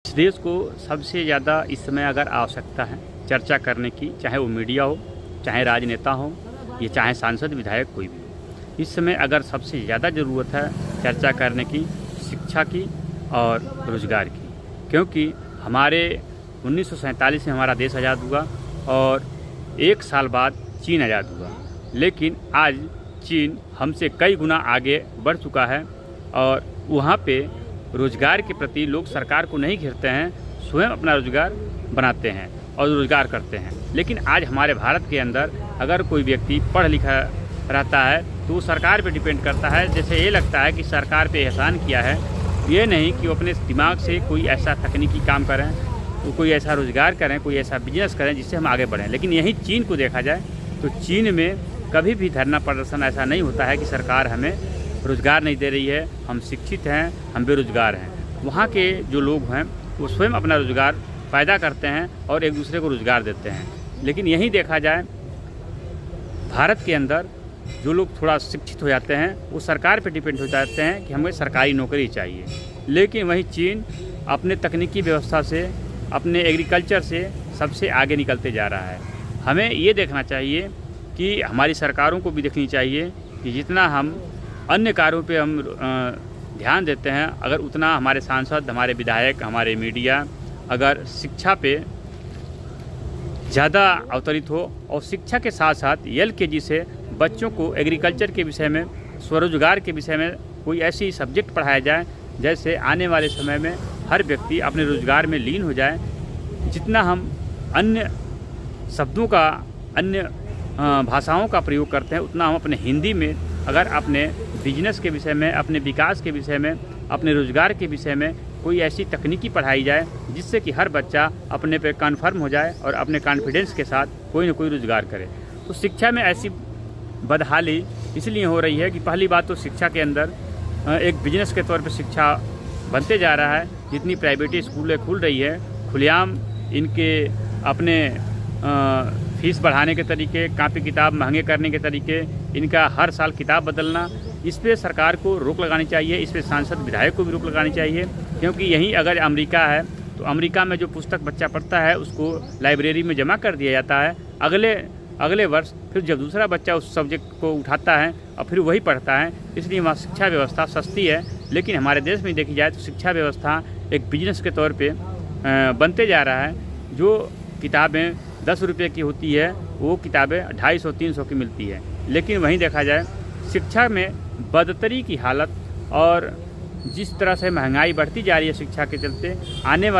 इस देश को सबसे ज़्यादा इस समय अगर आवश्यकता है चर्चा करने की, चाहे वो मीडिया हो, चाहे राजनेता हो, या चाहे सांसद विधायक कोई भी हो, इस समय अगर सबसे ज़्यादा ज़रूरत है चर्चा करने की शिक्षा की और रोज़गार की। क्योंकि हमारे 1947 में हमारा देश आज़ाद हुआ और 1 साल बाद चीन आज़ाद हुआ, लेकिन आज चीन हमसे कई गुना आगे बढ़ चुका है और वहाँ पे रोज़गार के प्रति लोग सरकार को नहीं घेरते हैं, स्वयं अपना रोज़गार बनाते हैं और रोज़गार करते हैं। लेकिन आज हमारे भारत के अंदर अगर कोई व्यक्ति पढ़ लिखा रहता है तो वो सरकार पे डिपेंड करता है। जैसे ये लगता है कि सरकार पे एहसान किया है, ये नहीं कि वो अपने दिमाग से कोई ऐसा तकनीकी काम करें, तो कोई ऐसा रोज़गार करें, कोई ऐसा बिजनेस करें जिससे हम आगे बढ़ें। लेकिन यही चीन को देखा जाए तो चीन में कभी भी धरना प्रदर्शन ऐसा नहीं होता है कि सरकार हमें रोज़गार नहीं दे रही है, हम शिक्षित हैं, हम बेरोज़गार हैं। वहाँ के जो लोग हैं वो स्वयं अपना रोज़गार पैदा करते हैं और एक दूसरे को रोज़गार देते हैं। लेकिन यही देखा जाए भारत के अंदर जो लोग थोड़ा शिक्षित हो जाते हैं वो सरकार पे डिपेंड हो जाते हैं कि हमें सरकारी नौकरी चाहिए। लेकिन वहीं चीन अपने तकनीकी व्यवस्था से, अपने एग्रीकल्चर से सबसे आगे निकलते जा रहा है। हमें ये देखना चाहिए कि हमारी सरकारों को भी देखनी चाहिए कि जितना हम अन्य कार्यों पे हम ध्यान देते हैं, अगर उतना हमारे सांसद, हमारे विधायक, हमारे मीडिया अगर शिक्षा पे ज़्यादा अवतरित हो और शिक्षा के साथ साथ LKG से बच्चों को एग्रीकल्चर के विषय में, स्वरोजगार के विषय में कोई ऐसी सब्जेक्ट पढ़ाया जाए जैसे आने वाले समय में हर व्यक्ति अपने रोज़गार में लीन हो जाए। जितना हम अन्य शब्दों का, अन्य भाषाओं का प्रयोग करते हैं, उतना हम अपने हिंदी में अगर अपने बिजनेस के विषय में, अपने विकास के विषय में, अपने रोज़गार के विषय में कोई ऐसी तकनीकी पढ़ाई जाए जिससे कि हर बच्चा अपने पे कन्फर्म हो जाए और अपने कॉन्फिडेंस के साथ कोई ना कोई रोज़गार करे। तो शिक्षा में ऐसी बदहाली इसलिए हो रही है कि पहली बात तो शिक्षा के अंदर एक बिजनेस के तौर पे शिक्षा बनते जा रहा है। जितनी प्राइवेट स्कूलें खुल रही है, खुलेआम इनके अपने फीस बढ़ाने के तरीके, कापी किताब महंगे करने के तरीके, इनका हर साल किताब बदलना, इस पे सरकार को रोक लगानी चाहिए। इस पे सांसद विधायक को भी रोक लगानी चाहिए। क्योंकि यहीं अगर अमेरिका है तो अमेरिका में जो पुस्तक बच्चा पढ़ता है उसको लाइब्रेरी में जमा कर दिया जाता है। अगले वर्ष फिर जब दूसरा बच्चा उस सब्जेक्ट को उठाता है और फिर वही पढ़ता है। इसलिए वहाँ शिक्षा व्यवस्था सस्ती है। लेकिन हमारे देश में देखी जाए तो शिक्षा व्यवस्था एक बिजनेस के तौर पे बनते जा रहा है। जो किताबें 10 रुपये की होती है वो किताबें 250-300 की मिलती है। लेकिन वहीं देखा जाए शिक्षा में बदतरी की हालत और जिस तरह से महंगाई बढ़ती जा रही है शिक्षा के चलते, आने वाले